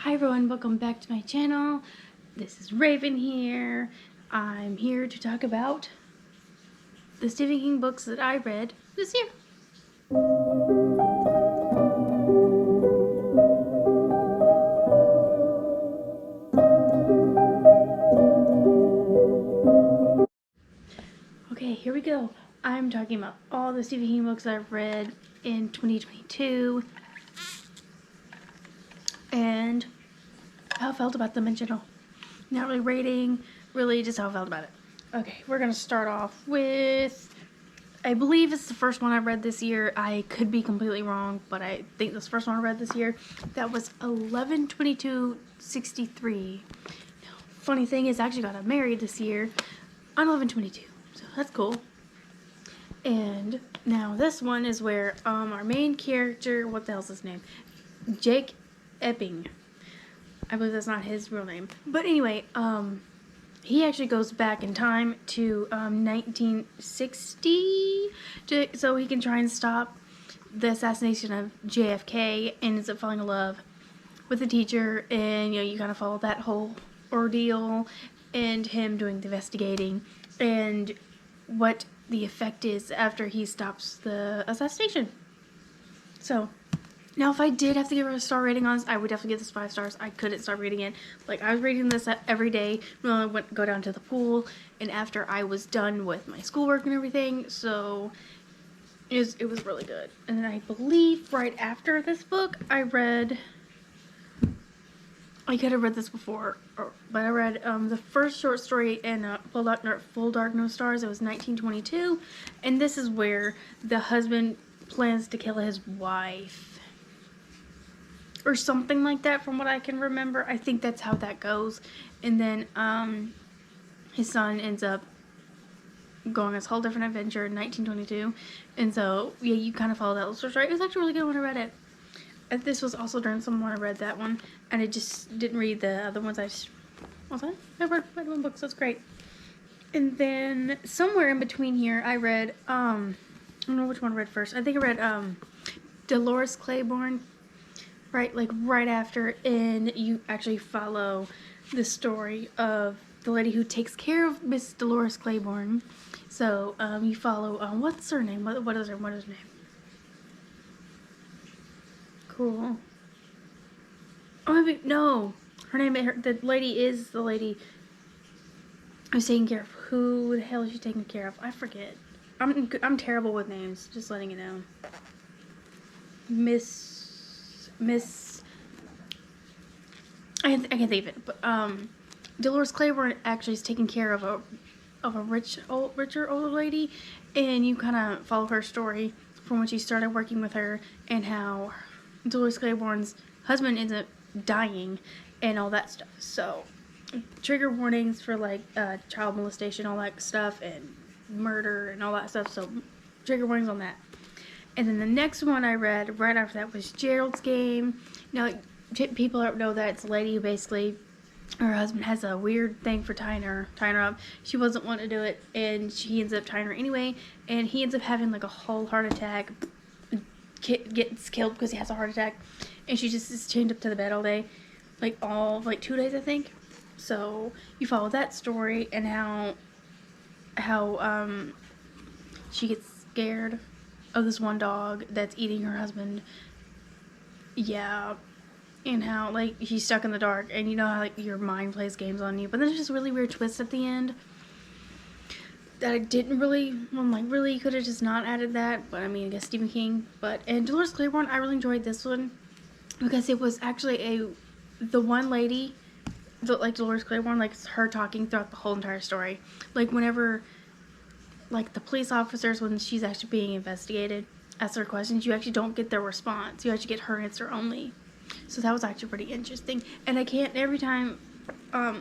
Hi everyone, welcome back to my channel. This is Raven here. I'm here to talk about the Stephen King books that I read this year. Okay, here we go. I'm talking about all the Stephen King books I've read in 2022 and how I felt about them in general. Not really rating, really just how I felt about it. Okay, we're gonna start off with, I believe it's the first one I read this year. I could be completely wrong, but I think this first one I read this year. That was 11/22/63. Funny thing is, I actually got married this year on 11/22, so that's cool. And now this one is where our main character, what the hell's his name? Jake Epping. I believe that's not his real name, but anyway, he actually goes back in time to 1960 so he can try and stop the assassination of JFK, and ends up falling in love with a teacher, and you kind of follow that whole ordeal and him doing the investigating and what the effect is after he stops the assassination. So now, if I did have to give it a star rating on this, I would definitely give this 5 stars. I couldn't stop reading it. Like, I was reading this every day when I went go down to the pool, and after I was done with my schoolwork and everything. So it was really good. And then I believe right after this book, I could have read this before, but I read the first short story in Full Dark No Stars. It was 1922, and this is where the husband plans to kill his wife. Or something like that, from what I can remember. I think that's how that goes. And then his son ends up going on this whole different adventure in 1922. And so, yeah, you kind of follow that little story. It was actually really good when I read it. This was also during summer when I read that one. And I just didn't read the other ones. I read one book, so it's great. And then somewhere in between here, I read, I don't know which one I read first. I think I read Dolores Claiborne. Right after, and you actually follow the story of the lady who takes care of Miss Dolores Claiborne. So you follow what's her name? What is her name? Cool. Oh, maybe no. The lady is the lady who's taking care of. Who the hell is she taking care of? I forget. I'm terrible with names. Just letting you know. I can't think of it, but Dolores Claiborne actually is taking care of a richer older lady, and you kind of follow her story from when she started working with her, and how Dolores Claiborne's husband ends up dying, and all that stuff. So, trigger warnings for child molestation, all that stuff, and murder and all that stuff. So, trigger warnings on that. And then the next one I read right after that was Gerald's Game. Now, people don't know that it's a lady who basically, her husband has a weird thing for tying her up. She wasn't wanting to do it, and she ends up tying her anyway, and he ends up having a whole heart attack, gets killed because he has a heart attack, and she just is chained up to the bed all day, 2 days, I think. So you follow that story, and how she gets scared of this one dog that's eating her husband. Yeah. And how, he's stuck in the dark, and you know how, your mind plays games on you. But there's just really weird twists at the end that I didn't really, really, you could have just not added that. But, I mean, I guess Stephen King. And Dolores Claiborne, I really enjoyed this one because it was actually the one lady, Dolores Claiborne, it's her talking throughout the whole entire story. Whenever, the police officers, when she's actually being investigated, ask her questions, you actually don't get their response. You actually get her answer only. So that was actually pretty interesting. And I can't, every time, I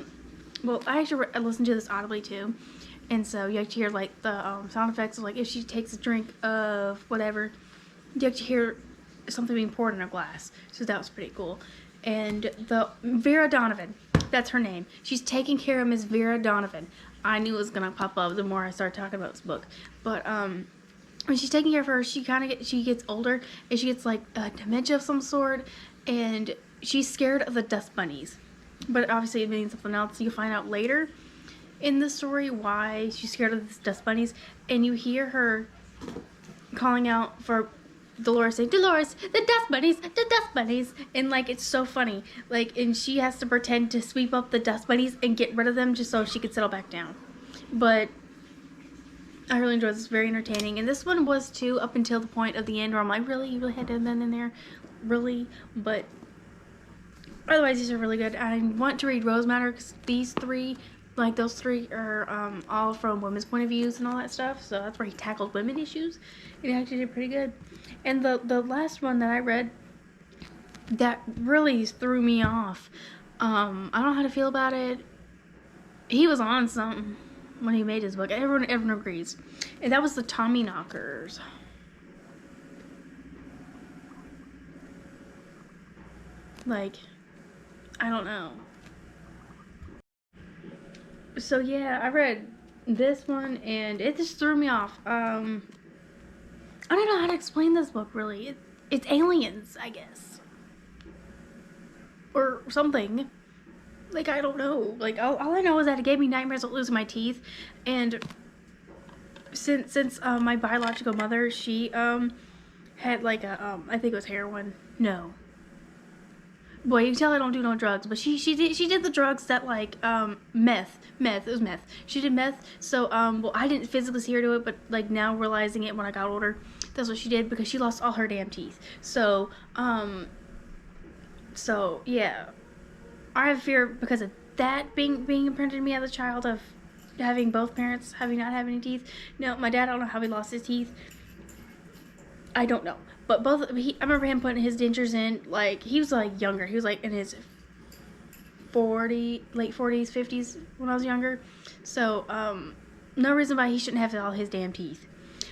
listen to this audibly too. And so you actually hear, the sound effects of, if she takes a drink of whatever, you actually hear something being poured in a glass. So that was pretty cool. And Vera Donovan, that's her name. She's taking care of Miss Vera Donovan. I knew it was going to pop up the more I started talking about this book. But, when she's taking care of her, she gets older, and she gets, dementia of some sort. And she's scared of the dust bunnies, but obviously it means something else. You find out later in the story why she's scared of the dust bunnies, and you hear her calling out for Dolores, saying, Dolores, the dust bunnies, the dust bunnies, and like it's so funny, like, and she has to pretend to sweep up the dust bunnies and get rid of them just so she could settle back down. But I really enjoyed this. Very entertaining, and this one was too, up until the point of the end where I'm like, really, you really had to have been in there, really? But otherwise, these are really good. I want to read Rose Madder because these three, like those three, are all from women's point of views and all that stuff. So that's where he tackled women issues. It actually did pretty good. And the last one that I read that really threw me off. I don't know how to feel about it. He was on something when he made his book. Everyone agrees. And that was the Tommyknockers. Like, I don't know. So yeah, I read this one and it just threw me off. I don't know how to explain this book really. It's aliens, I guess. Or something. Like, I don't know. Like, all I know is that it gave me nightmares of losing my teeth. And since my biological mother, she had like a I think it was heroin. No. Boy, you can tell I don't do no drugs, but she did the drugs that like meth. It was meth. She did meth. So well, I didn't physically see her do it, but like now realizing it when I got older, that's what she did because she lost all her damn teeth. So so yeah, I have fear because of that being imprinted in me as a child of having both parents not having any teeth. No, my dad, I don't know how he lost his teeth. I don't know. But I remember him putting his dentures in, like, he was, like, younger. He was, like, in his late 40s, 50s when I was younger. So, no reason why he shouldn't have all his damn teeth.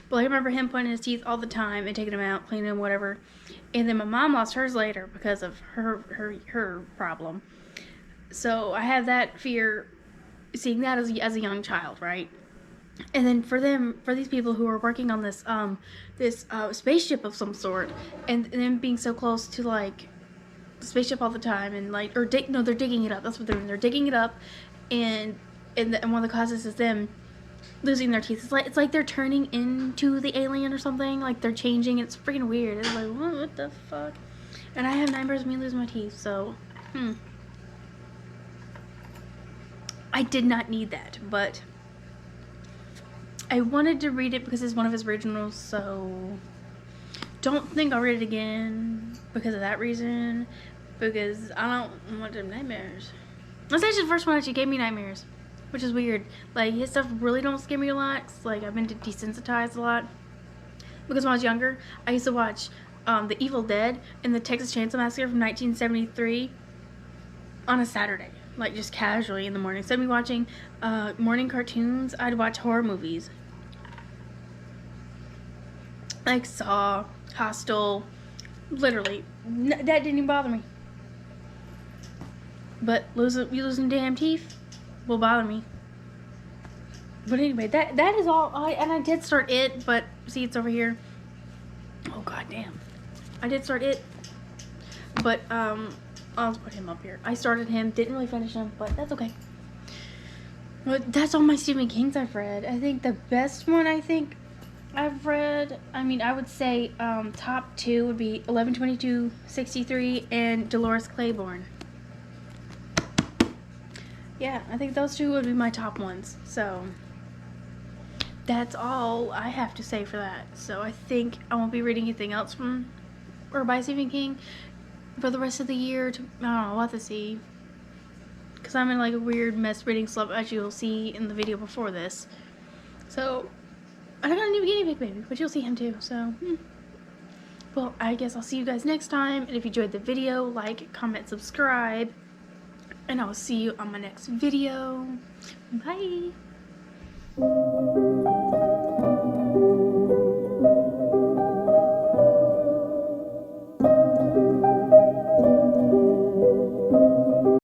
But I remember him putting his teeth all the time and taking them out, cleaning them, whatever. And then my mom lost hers later because of her problem. So, I have that fear, seeing that as a young child, right? And then for these people who are working on this spaceship of some sort, and them being so close to like the spaceship all the time, and like they're digging it up. That's what they're doing. They're digging it up, and one of the causes is them losing their teeth. It's like they're turning into the alien or something. Like they're changing. It's freaking weird. It's like what the fuck. And I have nightmares of me losing my teeth. So I did not need that, but I wanted to read it because it's one of his originals, so don't think I'll read it again because of that reason, because I don't want them nightmares. That's actually the first one that actually gave me nightmares, which is weird. Like, his stuff really don't scare me a lot, like, I've been desensitized a lot, because when I was younger, I used to watch The Evil Dead and the Texas Chainsaw Massacre from 1973 on a Saturday. Like, just casually in the morning. Instead of me watching morning cartoons, I'd watch horror movies. Like Saw, Hostel, literally. That didn't even bother me. But losing damn teeth will bother me. But anyway, that is all. I did start it, but see, it's over here. Oh, god damn. I did start it, but I'll put him up here. I started him, didn't really finish him, but that's okay. But that's all my Stephen Kings I've read. I think the best one I've read, I mean, I would say top two would be 11/22/63 and Dolores Claiborne. Yeah, I think those two would be my top ones. So that's all I have to say for that. So I think I won't be reading anything else from or by Stephen King for the rest of the year. I don't know, we'll have to see. Because I'm in like a weird mess reading slump, as you'll see in the video before this. So I got a new guinea pig baby, but you'll see him too, so well, I guess I'll see you guys next time, and if you enjoyed the video, like, comment, subscribe, and I'll see you on my next video. Bye!